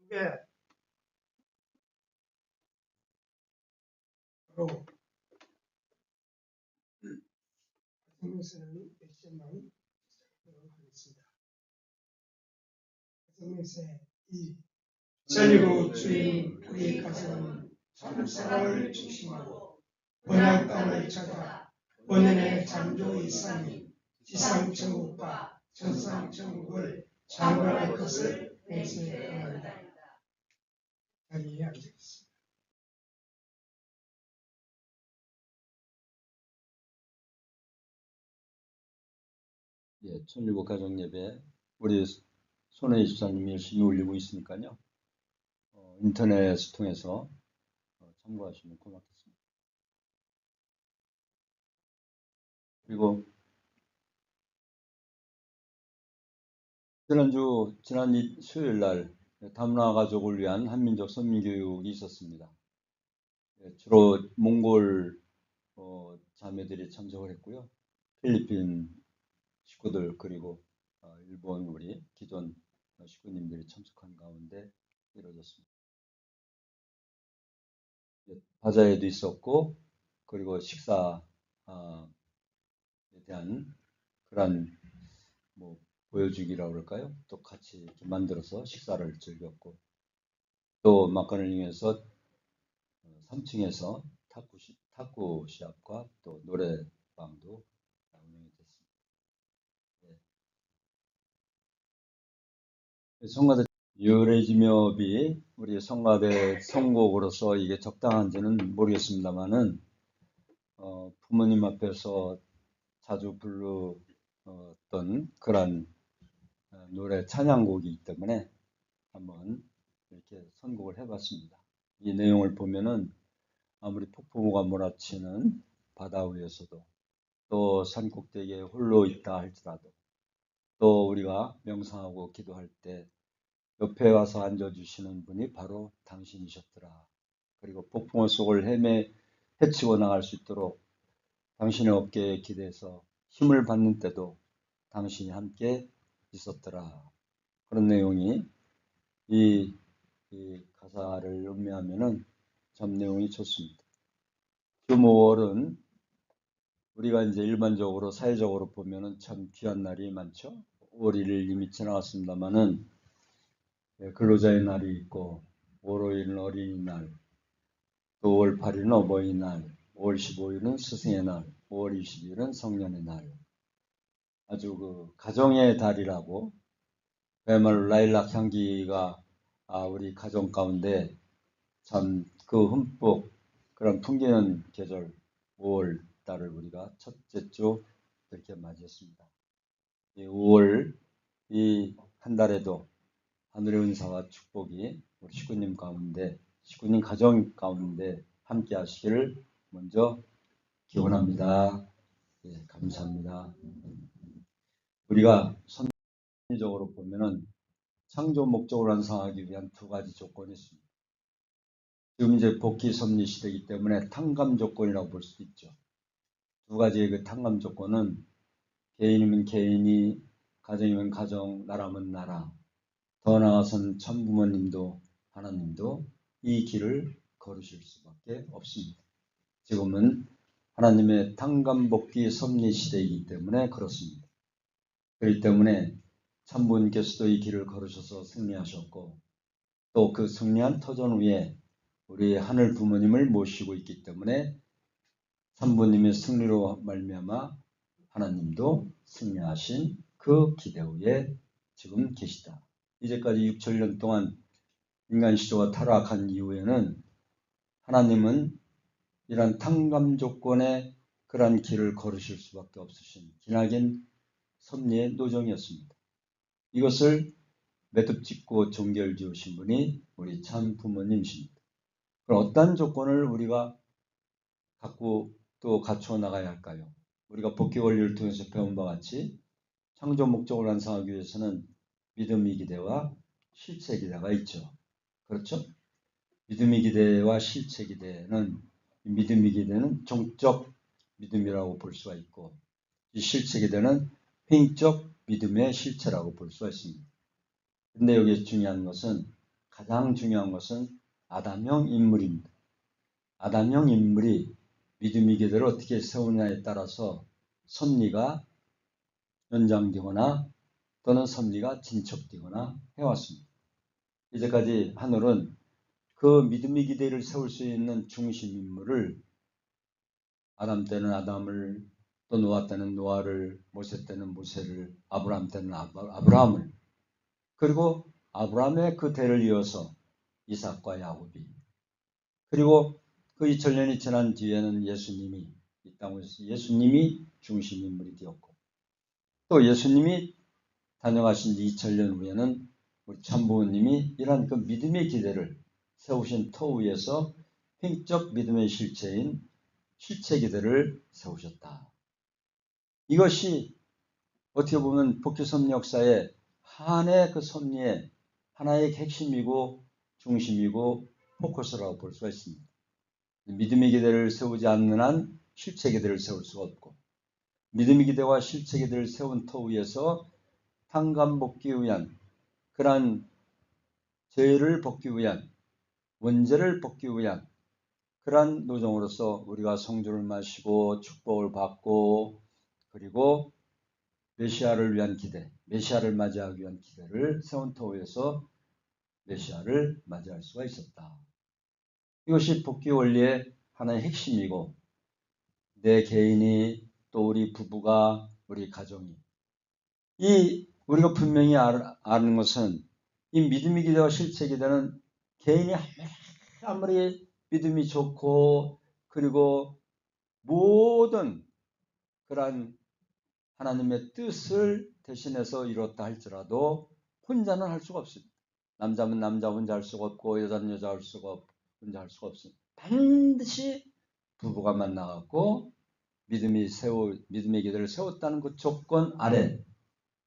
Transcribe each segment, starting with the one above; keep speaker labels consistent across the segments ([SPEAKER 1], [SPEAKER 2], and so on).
[SPEAKER 1] 그게 바로 가정명세라는 메시지만 시작하도록 하겠습니다. 가정명세 2. 전리고 주인 우리 가정은 참사랑을 중심하고 번영 땅을 찾아 원년의 창조 이상인 지상천국과 천상천국을 창건할 것을 맹세하노이다. 자리에 앉으겠습니다.
[SPEAKER 2] 예, 천리고 가정예배 우리 손혜희 집사님이 열심히 올리고 있으니까요. 인터넷을 통해서 참고하시면 고맙겠습니다. 그리고 지난 수요일 날 다문화 가족을 위한 한민족 선민교육이 있었습니다. 주로 몽골 자매들이 참석을 했고요. 필리핀 식구들 그리고 일본 우리 기존 식구님들이 참석한 가운데 이루어졌습니다. 바자회도 있었고 그리고 식사에 대한 그런 보여주기라고 그럴까요? 또 같이 이렇게 만들어서 식사를 즐겼고 또 막간을 이용해서 3층에서 탁구 시합과 또 노래방도 운영이 됐습니다. 성가대 유레지묘비 우리 성가대 선곡으로서 이게 적당한지는 모르겠습니다만은 부모님 앞에서 자주 불렀던 그런 노래 찬양곡이기 때문에 한번 이렇게 선곡을 해봤습니다. 이 내용을 보면은 아무리 폭풍우가 몰아치는 바다 위에서도 또 산꼭대기에 홀로 있다 할지라도 또 우리가 명상하고 기도할 때 옆에 와서 앉아주시는 분이 바로 당신이셨더라. 그리고 폭풍우 속을 헤치고 나갈 수 있도록 당신의 어깨에 기대서 힘을 받는 때도 당신이 함께 있었더라. 그런 내용이 이 가사를 음미하면은 참 내용이 좋습니다. 금 5월은 우리가 이제 일반적으로 사회적으로 보면은 참 귀한 날이 많죠. 5월 1일 이미 지나갔습니다만은 근로자의 날이 있고 5월 5일은 어린이날, 또 5월 8일은 어버이날, 5월 15일은 스승의 날, 5월 20일은 성년의 날. 아주 그 가정의 달이라고 그야말로 라일락 향기가 우리 가정 가운데 참 그 흠뻑 그런 풍기는 계절 5월 달을 우리가 첫째 주 이렇게 맞이했습니다. 이 5월 이 한 달에도 하늘의 은사와 축복이 우리 식구님 가운데, 식구님 가정 가운데 함께 하시기를 먼저 기원합니다. 예, 감사합니다. 우리가 선리적으로 보면은 창조 목적을 완성하기 위한 두 가지 조건이 있습니다. 지금 이제 복귀 섭리 시대이기 때문에 탕감 조건이라고 볼 수도 있죠. 두 가지의 그 탕감 조건은 개인이면 개인이, 가정이면 가정, 나라면 나라, 더 나아가서는 천부모님도 하나님도 이 길을 걸으실 수밖에 없습니다. 지금은 하나님의 탕감 복귀 섭리 시대이기 때문에 그렇습니다. 그렇기 때문에 참부님께서도 이 길을 걸으셔서 승리하셨고 또 그 승리한 터전 위에 우리 하늘 부모님을 모시고 있기 때문에 참부님의 승리로 말미암아 하나님도 승리하신 그 기대 위에 지금 계시다. 이제까지 6천년 동안 인간 시조가 타락한 이후에는 하나님은 이러한 탕감 조건의 그러한 길을 걸으실 수밖에 없으신 기나긴 섭리의 노정이었습니다. 이것을 매듭짓고 종결지으신 분이 우리 참 부모님이십니다. 그럼 어떤 조건을 우리가 갖고 또 갖추어 나가야 할까요? 우리가 복귀 원리를 통해서 배운 바와 같이 창조 목적을 완성하기 위해서는 믿음의 기대와 실체 기대가 있죠. 그렇죠? 믿음의 기대와 실체 기대는 믿음의 기대는 종적 믿음이라고 볼 수가 있고 이 실체 기대는 행적 믿음의 실체라고 볼 수가 있습니다. 근데 여기서 중요한 것은 가장 중요한 것은 아담형 인물입니다. 아담형 인물이 믿음의 기대를 어떻게 세우느냐에 따라서 섭리가 연장되거나 또는 섭리가 진척되거나 해왔습니다. 이제까지 하늘은 그 믿음의 기대를 세울 수 있는 중심 인물을 아담 때는 아담을, 또 노아 때는 노아를, 모세 때는 모세를, 아브라함 때는 아브라함을, 그리고 아브라함의 그 대를 이어서 이삭과 야곱이, 그리고 그 2000년이 지난 뒤에는 예수님이 이 땅에서 예수님이 중심 인물이 되었고, 또 예수님이 다녀가신 2000년 후에는 우리 참부모님이 이러한 그 믿음의 기대를 세우신 터 위에서 횡적 믿음의 실체인 실체 기대를 세우셨다. 이것이 어떻게 보면 복귀섭리 역사의 한의 그 섭리의 하나의 핵심이고 중심이고 포커스라고 볼 수가 있습니다. 믿음의 기대를 세우지 않는 한 실체 기대를 세울 수가 없고, 믿음의 기대와 실체 기대를 세운 터 위에서 탕감 복귀 위한, 그러한 죄를 벗기 위한, 원죄를 벗기 위한 그러한 노정으로서 우리가 성주를 마시고 축복을 받고, 그리고 메시아를 위한 기대, 메시아를 맞이하기 위한 기대를 세운 터 위에서 메시아를 맞이할 수가 있었다. 이것이 복귀 원리의 하나의 핵심이고, 내 개인이, 또 우리 부부가, 우리 가정이, 우리가 분명히 아는 것은 이 믿음의 기대와 실체 기대는 개인이 아무리 믿음이 좋고, 그리고 모든 그러한 하나님의 뜻을 대신해서 이뤘다 할지라도 혼자는 할 수가 없습니다. 남자면 남자 혼자 할 수가 없고, 여자는 여자 혼자 할 수가 없습니다. 반드시 부부가 만나갖고 믿음의 기대를 세웠다는 그 조건 아래,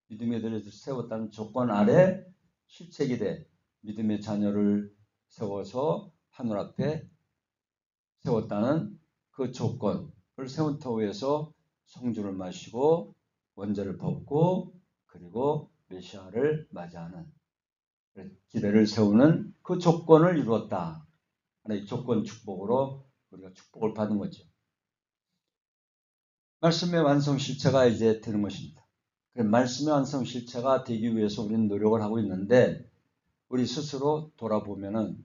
[SPEAKER 2] 믿음의 기대를 세웠다는 조건 아래 실체 기대, 믿음의 자녀를 세워서 하늘 앞에 세웠다는 그 조건을 세운 터 위에서 성주를 마시고 원죄를 벗고, 그리고 메시아를 맞이하는 기대를 세우는 그 조건을 이루었다. 하나의 조건 축복으로 우리가 축복을 받은 거죠. 말씀의 완성 실체가 이제 되는 것입니다. 말씀의 완성 실체가 되기 위해서 우리는 노력을 하고 있는데, 우리 스스로 돌아보면은,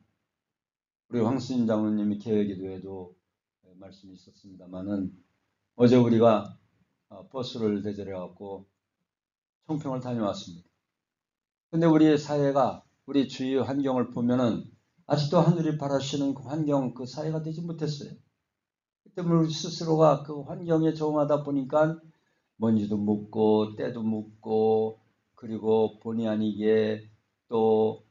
[SPEAKER 2] 우리 황수진 장로님이 개회기도에도 말씀이 있었습니다만은, 어제 우리가 버스를 대절해 갖고 청평을 다녀왔습니다. 근데 우리 사회가, 우리 주위 환경을 보면은 아직도 하늘이 바라시는 그 환경, 그 사회가 되지 못했어요. 그 때문에 우리 스스로가 그 환경에 적응하다 보니까 먼지도 묻고 때도 묻고, 그리고 본의 아니게 또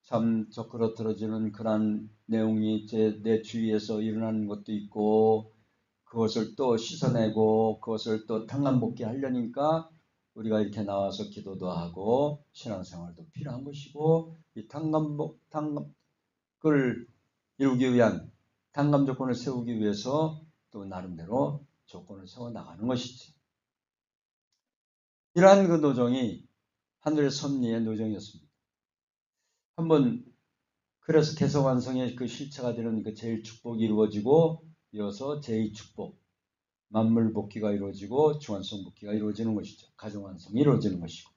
[SPEAKER 2] 참 젓그러뜨려지는 그런 내용이 내 주위에서 일어나는 것도 있고, 그것을 또 씻어내고 그것을 또 탕감복귀 하려니까 우리가 이렇게 나와서 기도도 하고 신앙생활도 필요한 것이고, 이 탕감을 이루기 위한 탕감 조건을 세우기 위해서 또 나름대로 조건을 세워 나가는 것이지. 이러한 그 노정이 하늘의 섭리의 노정이었습니다. 한번 그래서 개성완성의 그 실체가 되는 그 제1축복이 이루어지고, 이어서 제2축복 만물 복귀가 이루어지고 중완성 복귀가 이루어지는 것이죠. 가정 완성이 이루어지는 것이고.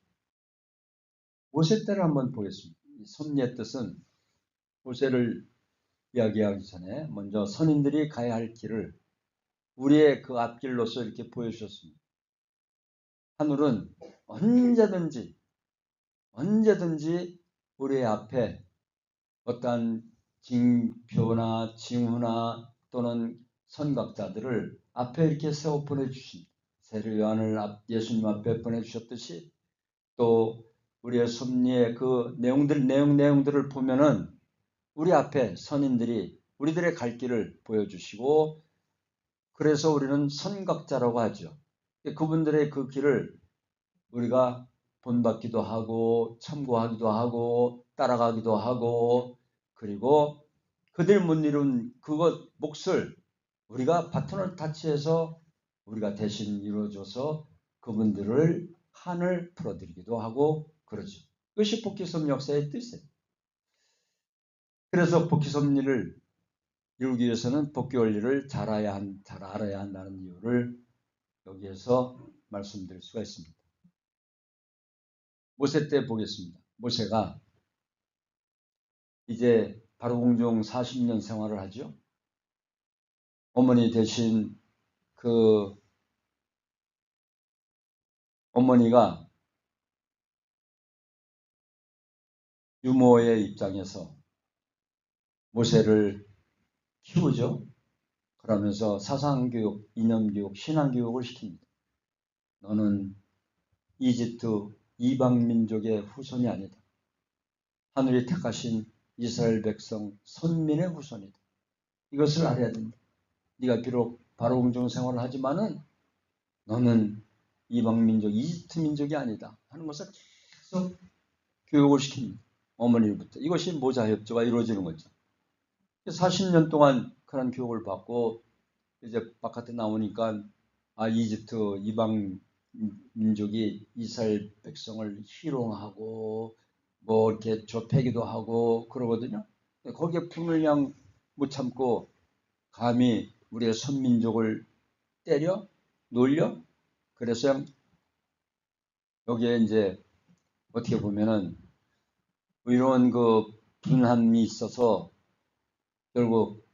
[SPEAKER 2] 모세 때를 한번 보겠습니다. 섭리의 뜻은 모세를 이야기하기 전에 먼저 선인들이 가야 할 길을 우리의 그 앞길로서 이렇게 보여주셨습니다. 하늘은 언제든지 우리의 앞에 어떠한 징표나 징후나 또는 선각자들을 앞에 이렇게 세워 보내주신, 세례 요한을 예수님 앞에 보내주셨듯이, 또 우리의 섭리의 그 내용들을 보면은 우리 앞에 선인들이 우리들의 갈 길을 보여주시고, 그래서 우리는 선각자라고 하죠. 그분들의 그 길을 우리가 본받기도 하고 참고하기도 하고 따라가기도 하고, 그리고 그들 못 이룬 그것 몫을 우리가 바톤을 타치해서 우리가 대신 이루어줘서 그분들을 한을 풀어드리기도 하고 그러죠. 그것이 복귀섭리 역사의 뜻이에요. 그래서 복귀 섭리를 이루기 위해서는 복귀 원리를 잘 알아야 한다는 이유를 여기에서 말씀드릴 수가 있습니다. 모세 때 보겠습니다. 모세가 이제 바로 공중 40년 생활을 하죠. 어머니 대신 그 어머니가 유모의 입장에서 모세를 키우죠. 그러면서 사상교육, 이념교육, 신앙교육을 시킵니다. 너는 이집트 이방민족의 후손이 아니다. 하늘이 택하신 이스라엘 백성 선민의 후손이다. 이것을 알아야 된다. 네가 비록 바로 공중 생활을 하지만은 너는 이방민족, 이집트 민족이 아니다 하는 것을 계속 교육을 시킵니다. 어머니로부터. 이것이 모자협조가 이루어지는 거죠. 40년 동안 그런 교육을 받고 이제 바깥에 나오니까 이집트 이방 민족이 이스라엘 백성을 희롱하고 뭐 이렇게 좁히기도 하고 그러거든요. 거기에 분을 그냥 못 참고 감히 우리의 선민족을 때려 놀려. 그래서 여기에 이제 어떻게 보면은 이런 그 분함이 있어서 결국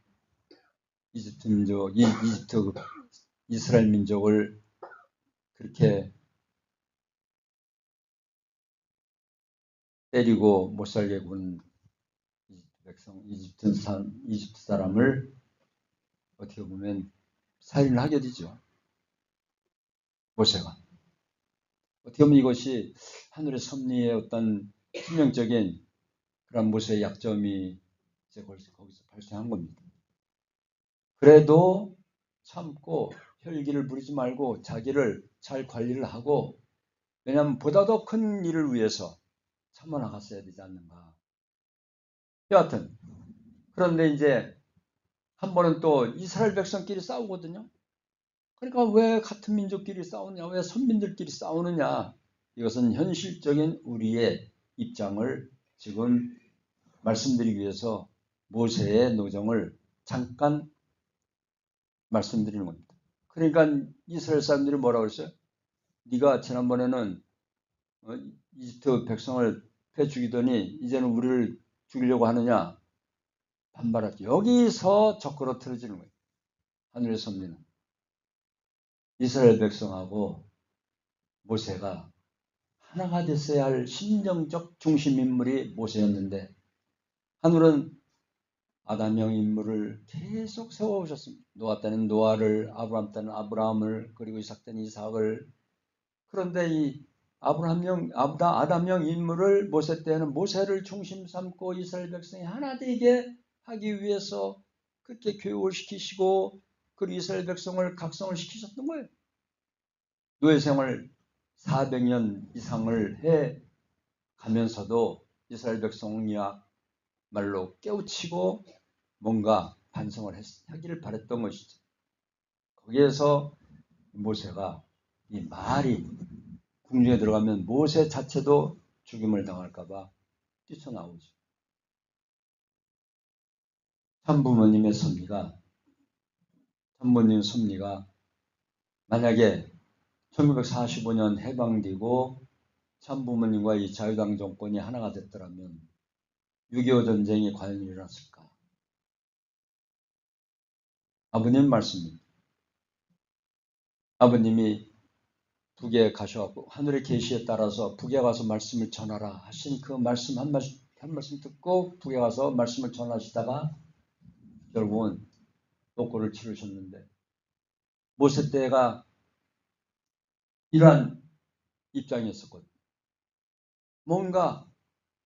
[SPEAKER 2] 이집트 민족, 이집트 이스라엘 민족을 그렇게 때리고 못 살게 군 이집트 사람을 어떻게 보면 살인을 하게 되죠. 모세가. 어떻게 보면 이것이 하늘의 섭리의 어떤 치명적인 그런 모세의 약점이 이제 거기서 발생한 겁니다. 그래도 참고 혈기를 부리지 말고 자기를 잘 관리를 하고, 왜냐하면 보다 더 큰 일을 위해서 참아 나갔어야 되지 않는가. 여하튼 그런데 이제 한 번은 또 이스라엘 백성끼리 싸우거든요. 그러니까 왜 같은 민족끼리 싸우냐, 왜 선민들끼리 싸우느냐. 이것은 현실적인 우리의 입장을 지금 말씀드리기 위해서 모세의 노정을 잠깐 말씀드리는 겁니다. 그러니까 이스라엘 사람들이 뭐라고 그랬어요? 네가 지난번에는 이집트 백성을 패 죽이더니 이제는 우리를 죽이려고 하느냐. 반발하죠. 여기서 적그러 틀어지는 거예요. 하늘의 섭리는. 이스라엘 백성하고 모세가 하나가 됐어야 할 심정적 중심 인물이 모세였는데, 하늘은 아담형 인물을 계속 세워오셨습니다. 노아 때는 노아를, 아브라함 때는 아브라함을, 그리고 이삭 때는 이삭을. 그런데 이 아담형 인물을 모세 때는 모세를 중심 삼고 이스라엘 백성이 하나 되게 하기 위해서 그렇게 교육을 시키시고, 그리고 이스라엘 백성을 각성을 시키셨던 거예요. 노예 생활 400년 이상을 해 가면서도 이스라엘 백성이야 말로 깨우치고 뭔가 반성을 하기를 바랬던 것이죠. 거기에서 모세가 이 말이 궁중에 들어가면 모세 자체도 죽임을 당할까봐 뛰쳐나오죠. 참부모님의 섭리가 만약에 1945년 해방되고 참부모님과 이 자유당 정권이 하나가 됐더라면 6.25 전쟁이 과연 일어났을까? 아버님 말씀입니다. 아버님이 북에 가셔갖고 하늘의 계시에 따라서 북에 가서 말씀을 전하라 하신 그 말씀 한 말씀 듣고 북에 가서 말씀을 전하시다가 결국은 독고를 치르셨는데, 모세 때가 이러한 입장이었었거든요. 뭔가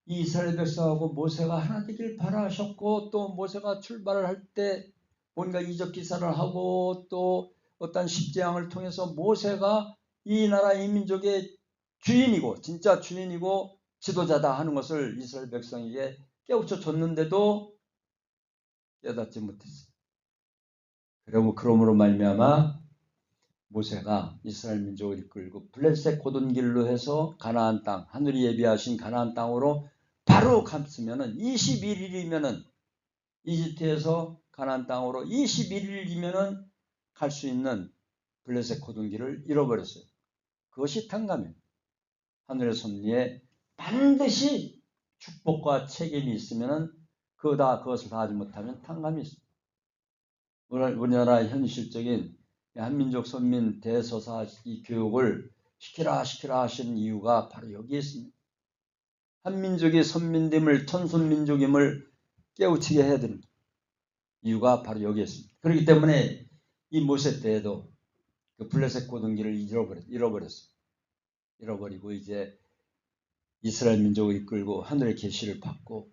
[SPEAKER 2] 이스라엘 백성하고 모세가 하나 되길 바라셨고, 또 모세가 출발을 할 때 뭔가 이적 기사를 하고 또 어떤 십재앙을 통해서 모세가 이 나라 이 민족의 주인이고 진짜 주인이고 지도자다 하는 것을 이스라엘 백성에게 깨우쳐 줬는데도 깨닫지 못했어요. 그러므로 말미암아 모세가 이스라엘 민족을 이끌고 블레셋 고든길로 해서 가나안 땅, 하늘이 예비하신 가나안 땅으로 바로 갔으면은 21일이면은 이집트에서 가나안 땅으로 21일이면은 갈 수 있는 블레셋 고등기를 잃어버렸어요. 그것이 탕감이에요. 하늘의 섭리에 반드시 축복과 책임이 있으면은 그것을 다 하지 못하면 탕감이 있습니다. 우리나라 현실적인 한민족 선민 대서사 이 교육을 시키라 하시는 이유가 바로 여기에 있습니다. 한민족이 선민됨을 천선민족임을 깨우치게 해야 됩니다. 이유가 바로 여기에 있습니다. 그렇기 때문에 이 모세 때에도 그 블레셋 고등기를 잃어버렸어요. 잃어버리고 이제 이스라엘 민족을 이끌고 하늘의 계시를 받고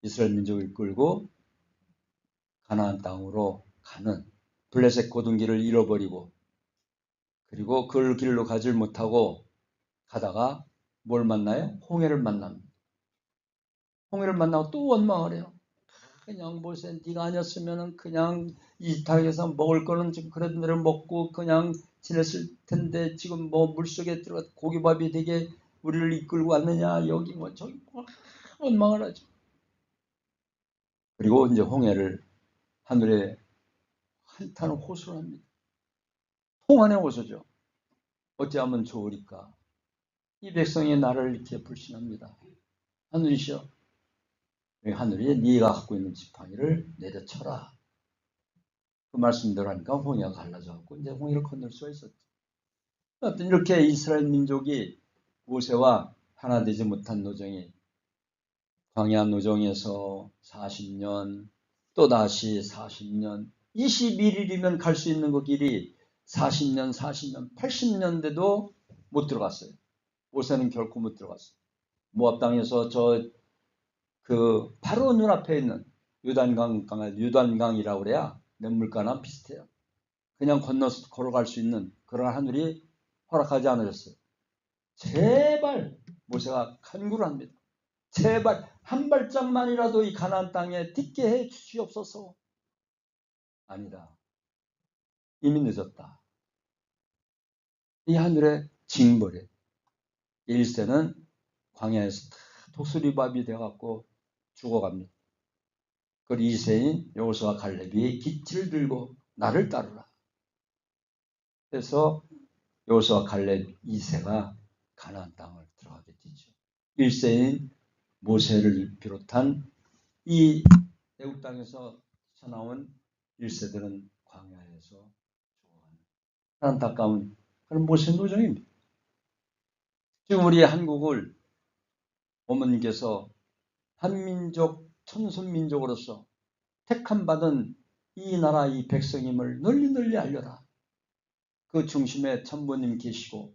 [SPEAKER 2] 이스라엘 민족을 이끌고 가나안 땅으로 가는 블레셋 고등기를 잃어버리고 그리고 그 길로 가질 못하고 가다가 뭘 만나요? 홍해를 만납니다. 홍해를 만나고 또 원망을 해요. 그냥 모세 네가 아니었으면 그냥 이 땅에서 먹을 거는 지금 그런 대로 먹고 그냥 지냈을 텐데 지금 뭐 물속에 들어가 고기밥이 되게 우리를 이끌고 왔느냐 여기 뭐 저기 뭐 원망을 하죠. 그리고 이제 홍해를 하늘에 한탄 호소를 합니다. 통한의 호소죠. 어찌하면 좋으리까. 이 백성이 나를 이렇게 불신합니다. 하늘이시여 하늘이 네가 갖고 있는 지팡이를 내려쳐라. 그 말씀대로 하니까 홍해가 갈라져갖고 이제 홍해를 건널 수가 있었죠. 어떤 이렇게 이스라엘 민족이 모세와 하나 되지 못한 노정이 광야 노정에서 40년 또다시 40년 21일이면 갈 수 있는 그 길이 40년 80년 돼도 못 들어갔어요. 모세는 결코 못 들어갔어요. 모압 땅에서 바로 눈앞에 있는 유단강이라고 그래야 냇물가나 비슷해요. 그냥 건너서 걸어갈 수 있는 그런 하늘이 허락하지 않으셨어요. 제발 모세가 간구를 합니다. 제발 한 발짝만이라도 이 가나안 땅에 딛게 해 주시옵소서. 아니다. 이미 늦었다. 이 하늘의 징벌에 1세는 광야에서 다 독수리밥이 돼갖고 죽어갑니다. 그리고 2세인 여호수아 갈렙이 기치를 들고 나를 따르라. 그래서 여호수아 갈렙 2세가 가나안 땅을 들어가게 되죠. 1세인 모세를 비롯한 이 애국 땅에서 나온 1세들은 광야에서 죽어가는 안타까운 그런 모세 노정입니다. 지금 우리 한국을 어머님께서 한민족 천선민족으로서 택함받은 이 나라 이 백성임을 널리 알려라. 그 중심에 천부님 계시고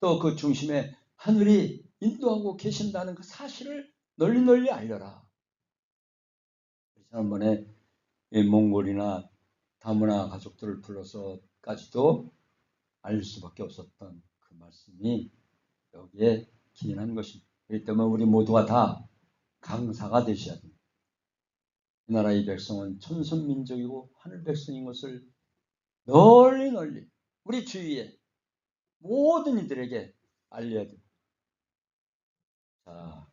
[SPEAKER 2] 또 그 중심에 하늘이 인도하고 계신다는 그 사실을 널리 알려라. 지난번에 몽골이나 다문화 가족들을 불러서까지도 알릴 수밖에 없었던 그 말씀이 여기에 기인한 것입니다. 그렇기 때문에 우리 모두가 다 강사가 되셔야 됩니다. 이 나라의 백성은 천선민족이고 하늘 백성인 것을 널리 우리 주위에 모든 이들에게 알려야 됩니다. 자,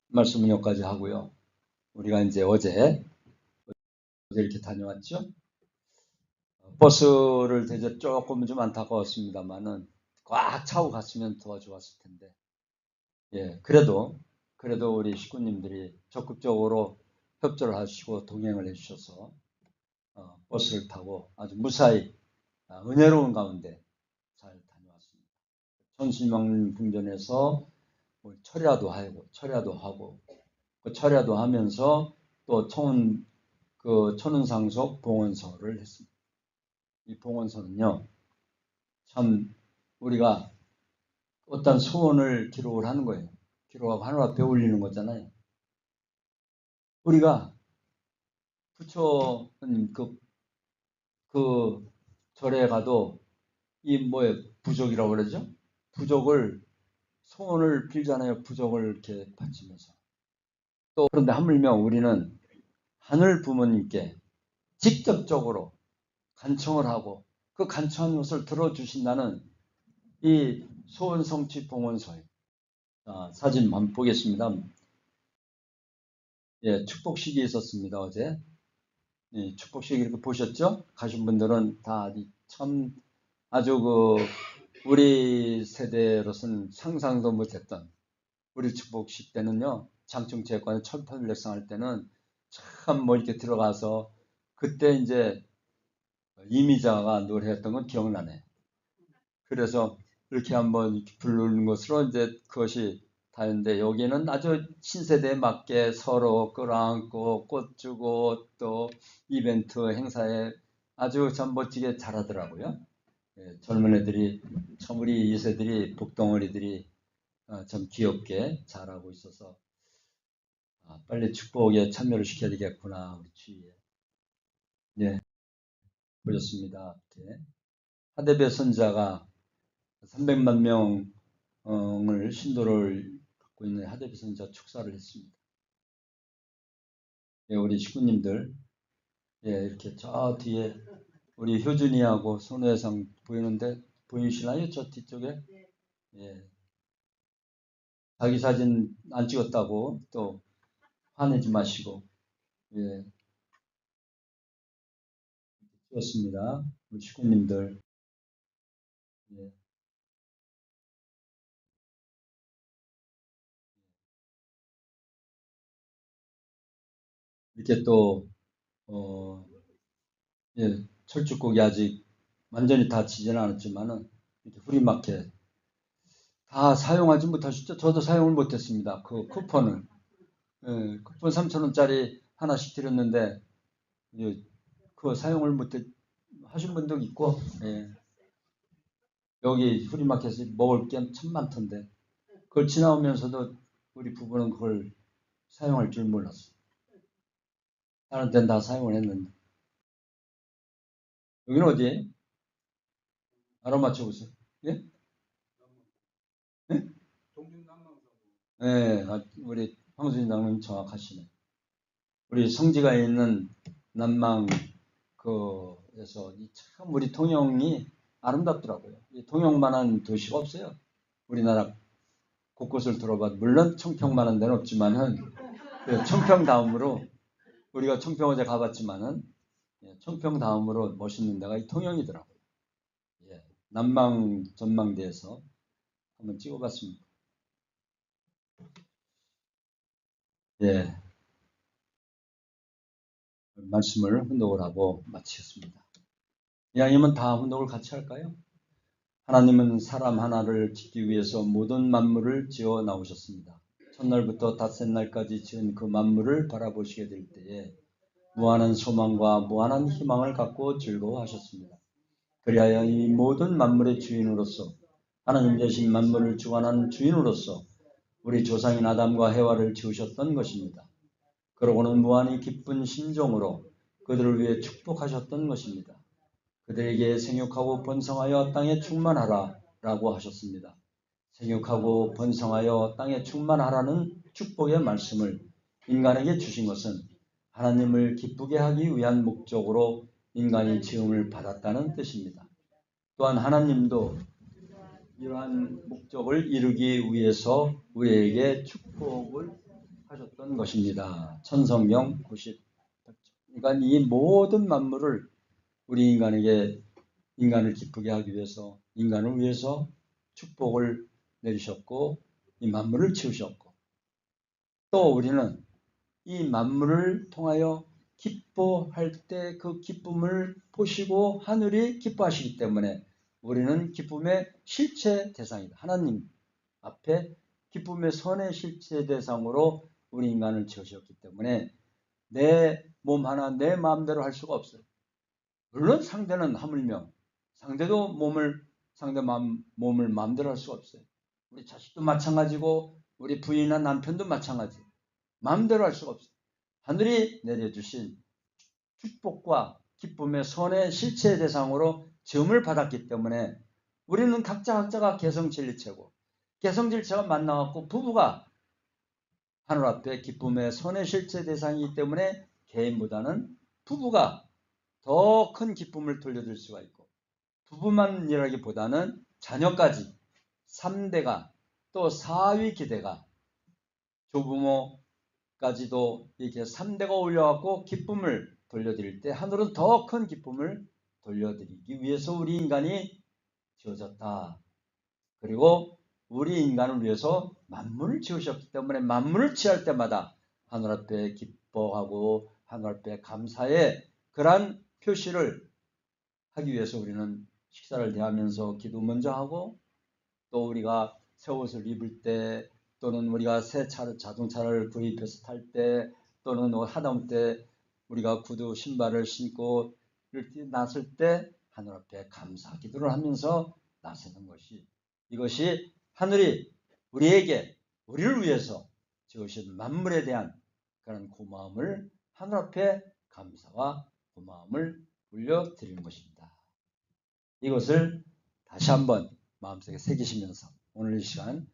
[SPEAKER 2] 말씀은 여기까지 하고요. 우리가 이제 어제 이렇게 다녀왔죠? 버스를 대접 조금 좀 안타까웠습니다만은 꽉 차고 갔으면 더 좋았을 텐데. 예, 그래도 우리 식구님들이 적극적으로 협조를 하시고 동행을 해주셔서 버스를 타고 아주 무사히 은혜로운 가운데 잘 다녀왔습니다. 천신명 궁전에서 철야도 하고 그 철야도 하면서 또 천은상속 봉헌서를 했습니다. 이 봉헌서는요, 참 우리가 어떤 소원을 기록을 하는 거예요. 기록하고 하늘 앞에 올리는 거잖아요. 우리가 부처는 그 절에 가도 부적이라고 그러죠? 부적을 소원을 빌잖아요. 부적을 이렇게 바치면서. 또 그런데 하물며 우리는 하늘 부모님께 직접적으로 간청을 하고 그 간청한 것을 들어주신다는 이 소원 성취 봉헌서예요. 사진 한번 보겠습니다. 예, 축복식이 있었습니다, 어제. 예, 축복식 이렇게 보셨죠? 가신 분들은 다 참 아주 우리 세대로서는 상상도 못했던 우리 축복식 때는요, 장충체육관에 천편일렉상할 때는 참 뭐 이렇게 들어가서 그때 이제 이미자가 노래했던 건 기억나네. 그래서 이렇게 한번 이렇게 부르는 것으로 이제 그것이 다였는데 여기는 아주 신세대에 맞게 서로 끌어안고 꽃 주고 또 이벤트 행사에 아주 참 멋지게 잘하더라고요. 예, 젊은 애들이 참 우리 2세들이 복덩어리들이 참 귀엽게 잘하고 있어서 빨리 축복에 참여를 시켜야 되겠구나 우리 주위에. 예, 보셨습니다. 이렇게. 하대배 선자가 300만 명을 신도를 갖고 있는 하대배 선자 축사를 했습니다. 예, 우리 식구님들 예, 이렇게 저 뒤에 우리 효준이하고 손혜상 보이는데 보이시나요? 저 뒤쪽에? 예, 자기 사진 안 찍었다고 또 화내지 마시고 예, 찍었습니다. 우리 식구님들 예, 이렇게 또 예, 철쭉곡이 아직 완전히 다 지지는 않았지만은 이렇게 후리마켓 다 사용하지 못하셨죠? 저도 사용을 못했습니다. 그 쿠폰을. 예, 쿠폰 3,000원짜리 하나씩 드렸는데, 예, 그거 사용을 못해, 하신 분도 있고, 예, 여기 후리마켓에 먹을 게 참 많던데, 그걸 지나오면서도 우리 부부는 그걸 사용할 줄 몰랐어요. 다른 데는 다 사용을 했는데. 여기는 어디예요? 알아 맞춰보세요. 예? 예? 예, 우리 황수진 장님 정확하시네. 우리 성지가 있는 남망 그에서 참 우리 통영이 아름답더라고요. 이 통영만한 도시가 없어요. 우리나라 곳곳을 들어봐도 물론 청평만한 데는 없지만은 그 청평 다음으로 우리가 청평 어제 가봤지만은 청평 다음으로 멋있는 데가 이 통영이더라고요. 예, 남망 전망대에서 한번 찍어봤습니다. 예, 말씀을 훈독을 하고 마치겠습니다. 이왕이면 다 훈독을 같이 할까요? 하나님은 사람 하나를 짓기 위해서 모든 만물을 지어 나오셨습니다. 첫날부터 닷새 날까지 지은 그 만물을 바라보시게 될 때에 무한한 소망과 무한한 희망을 갖고 즐거워하셨습니다. 그리하여 이 모든 만물의 주인으로서 하나님 대신 만물을 주관하는 주인으로서 우리 조상인 아담과 해와를 지으셨던 것입니다. 그러고는 무한히 기쁜 심정으로 그들을 위해 축복하셨던 것입니다. 그들에게 생육하고 번성하여 땅에 충만하라 라고 하셨습니다. 생육하고 번성하여 땅에 충만하라는 축복의 말씀을 인간에게 주신 것은 하나님을 기쁘게 하기 위한 목적으로 인간이 지음을 받았다는 뜻입니다. 또한 하나님도 이러한 목적을 이루기 위해서 우리에게 축복을 하셨던 것입니다. 천성경 90. 그러니까 이 모든 만물을 우리 인간을 기쁘게 하기 위해서 인간을 위해서 축복을 내리셨고 이 만물을 지으셨고 또 우리는 이 만물을 통하여 기뻐할 때 그 기쁨을 보시고 하늘이 기뻐하시기 때문에 우리는 기쁨의 실체 대상이다. 하나님 앞에 기쁨의 선의 실체 대상으로 우리 인간을 지으셨기 때문에 내 몸 하나 내 마음대로 할 수가 없어요. 물론 상대는 하물며 상대도 상대 몸을 마음대로 할 수가 없어요. 우리 자식도 마찬가지고 우리 부인이나 남편도 마찬가지. 마음대로 할 수가 없어요. 하늘이 내려주신 축복과 기쁨의 선의 실체 대상으로 지음을 받았기 때문에 우리는 각자가 개성질체고 개성질체가 만나갖고 부부가 하늘 앞에 기쁨의 선의 실체 대상이기 때문에 개인보다는 부부가 더 큰 기쁨을 돌려줄 수가 있고 부부만이라기보다는 자녀까지 3대가 또 사위 기대가 조부모 하늘까지도 이렇게 3대가 올려갖고 기쁨을 돌려드릴 때 하늘은 더 큰 기쁨을 돌려드리기 위해서 우리 인간이 지어졌다. 그리고 우리 인간을 위해서 만물을 지으셨기 때문에 만물을 취할 때마다 하늘 앞에 기뻐하고 하늘 앞에 감사의 그러한 표시를 하기 위해서 우리는 식사를 대하면서 기도 먼저 하고, 또 우리가 새 옷을 입을 때, 또는 우리가 새 차를, 자동차를 구입해서 탈 때, 또는 하다못해 우리가 구두 신발을 신고 이렇게 나설 때 하늘 앞에 감사 기도를 하면서 나서는 것이, 이것이 하늘이 우리에게, 우리를 위해서 지으신 만물에 대한 그런 고마움을, 하늘 앞에 감사와 고마움을 올려드리는 것입니다. 이것을 다시 한번 마음속에 새기시면서 오늘 이 시간,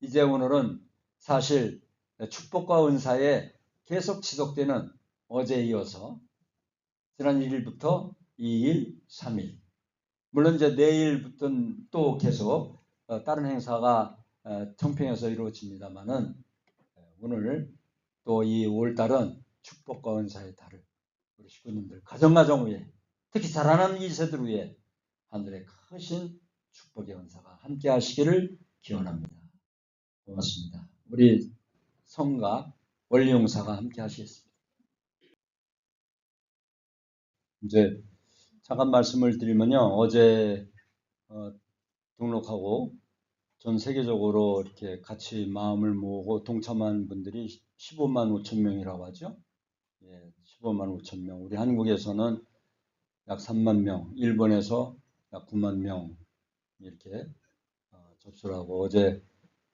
[SPEAKER 2] 이제 오늘은 사실 축복과 은사에 계속 지속되는, 어제에 이어서 지난 1일부터 2일, 3일, 물론 이제 내일부터는 또 계속 다른 행사가 청평에서 이루어집니다만은, 오늘 또 이 5월달은 축복과 은사의 달을 우리 식구님들 가정 위에, 특히 자라나는 2세들 위에 하늘의 크신 축복의 은사가 함께 하시기를 기원합니다. 고맙습니다. 우리 성가 원리용사가 함께 하시겠습니다. 이제 잠깐 말씀을 드리면요, 어제 등록하고 전 세계적으로 이렇게 같이 마음을 모으고 동참한 분들이 15만 5천 명이라고 하죠. 예, 15만 5천 명. 우리 한국에서는 약 3만 명, 일본에서 약 9만 명 이렇게 접수를 하고, 어제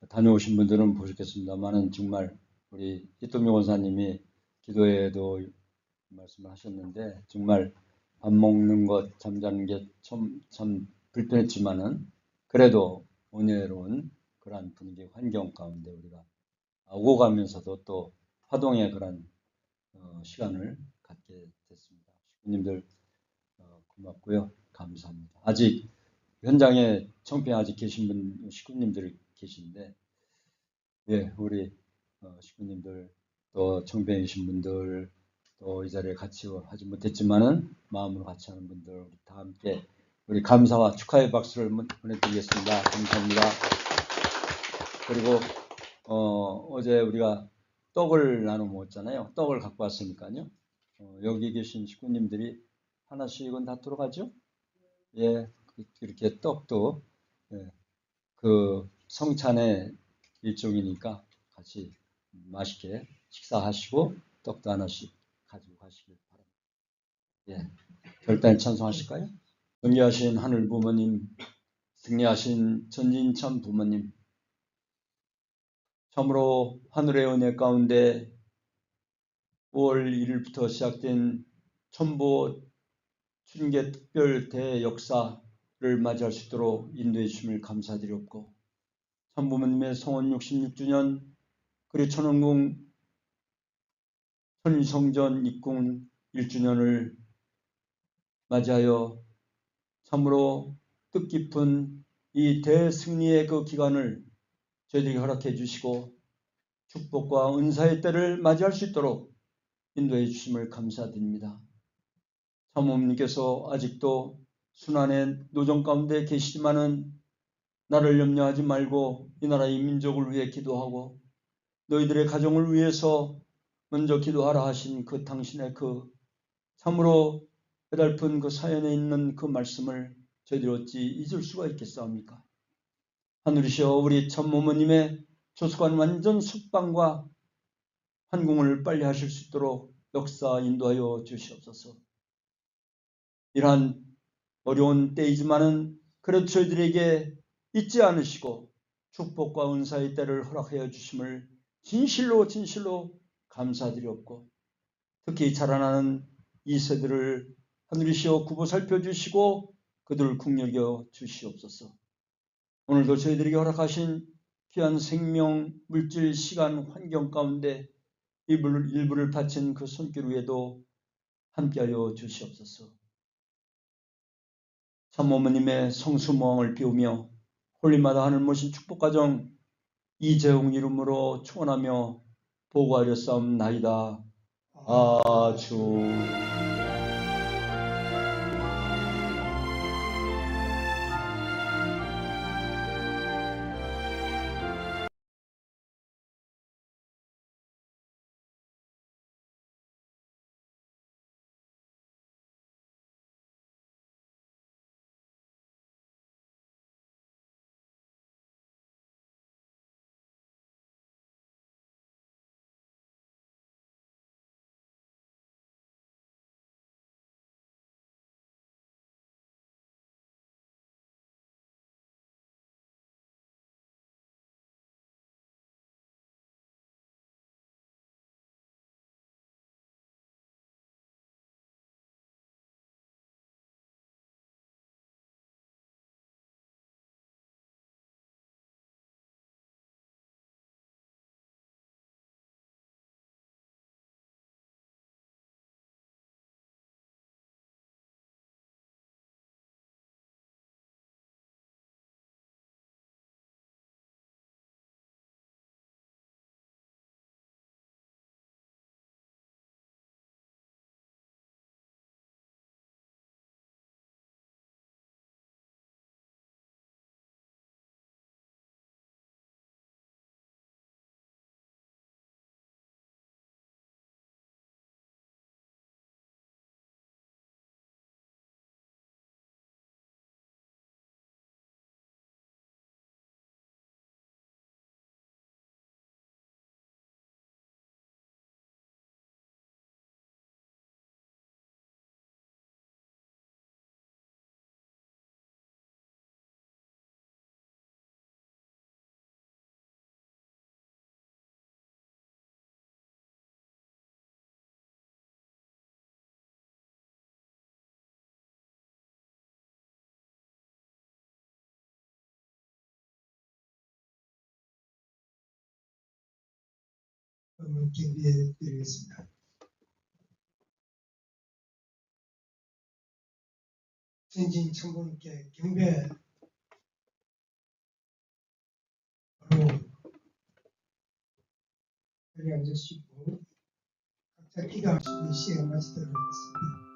[SPEAKER 2] 다녀오신 분들은 보셨겠습니다만은 정말 우리 히토미 권사님이 기도회에도 말씀을 하셨는데, 정말 밥 먹는 것, 잠자는 게 참 불편했지만은 그래도 은혜로운 그러한 분위기, 환경 가운데 우리가 오고 가면서도 또 화동의 그런 시간을 갖게 됐습니다. 식구님들 고맙고요. 감사합니다. 아직 현장에 청평에 아직 계신 분, 식구님들 계신데, 예, 우리 식구님들, 또 청평에 계신 분들, 또 이 자리에 같이 하지 못했지만은 마음으로 같이 하는 분들, 우리 다 함께 우리 감사와 축하의 박수를 보내드리겠습니다. 감사합니다. 그리고 어제 우리가 떡을 나눠 먹었잖아요. 떡을 갖고 왔으니까요. 여기 계신 식구님들이 하나씩은 다 들어가죠? 예, 이렇게 떡도, 예, 그 성찬의 일종이니까 같이 맛있게 식사하시고 떡도 하나씩 가지고 가시길 바랍니다. 예, 결단에 찬송하실까요? 존귀하신 하늘 부모님, 승리하신 전진천 부모님, 참으로 하늘의 은혜 가운데 5월 1일부터 시작된 천보 춘계 특별 대역사를 맞이할 수 있도록 인도해 주심을 감사드렸고, 참부모님의 성원 66주년, 그리고 천원궁 천일성전 입궁 1주년을 맞이하여 참으로 뜻깊은 이 대승리의 그 기간을 저희들에게 허락해 주시고 축복과 은사의 때를 맞이할 수 있도록 인도해 주심을 감사드립니다. 참모님께서 아직도 순환의 노정 가운데 계시지만은 나를 염려하지 말고 이 나라의 민족을 위해 기도하고 너희들의 가정을 위해서 먼저 기도하라 하신 그 당신의 그 참으로 배달픈 그 사연에 있는 그 말씀을 저희들이 어찌 잊을 수가 있겠사옵니까? 하늘이시여, 우리 참모모님의 조속한 완전 숙방과 환궁을 빨리 하실 수 있도록 역사 인도하여 주시옵소서. 이러한 어려운 때이지만은 그래도 저희들에게 잊지 않으시고 축복과 은사의 때를 허락하여 주심을 진실로 감사드렸고, 특히 자라나는 이 세들을 하늘이시여 구보 살펴주시고 그들을 긍휼여 주시옵소서. 오늘도 저희들에게 허락하신 귀한 생명, 물질, 시간, 환경 가운데 일부를 바친 그 손길 위에도 함께하여 주시옵소서. 참모모님의 성수모항을 비우며 홀리마다 하늘 모신 축복가정 이재홍 이름으로 축원하며 보고하려 싸움나이다. 아주
[SPEAKER 1] 경비해 드리겠습니다. 전진 참모님께 경배 바로 자리에 앉으시고 각자 기도하시는 시간 마치도록 하겠습니다.